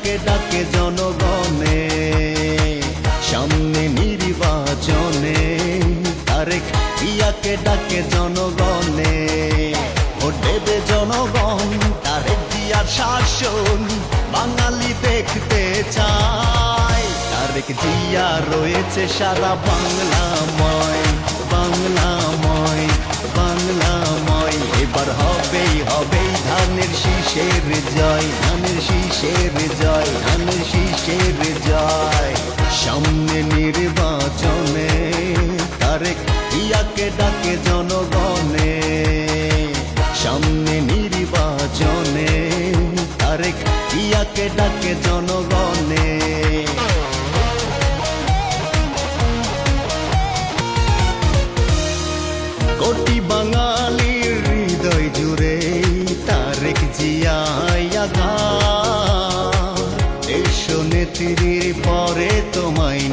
ইয়াকে ডাকে জনগণে, সামনে নির্বাচনে। তারেক ইয়াকে ডাকে জনগণে, ভোট দেবে জনগণ। তারেক জিয়ার শাসন বাঙালি দেখতে চায়। তারেক জিয়া রয়েছে সারা বাংলাময়, বাংলাময়, বাংলাময়। এবার হবেই হবেই ধানের শীষের জয়, ধানের শীষের জয়, ধানের শীষের জয়। সামনে নির্বাচনে তারেক ইয়াকে ডাকে জনগণে, সামনে নির্বাচনে তারেক ইয়াকে ডাকে জনগণে। কোটি বাঙালির হৃদয় জুড়ে তারেক জিয়া আঘাত। দেশ নেত্রীর পরে তোমায়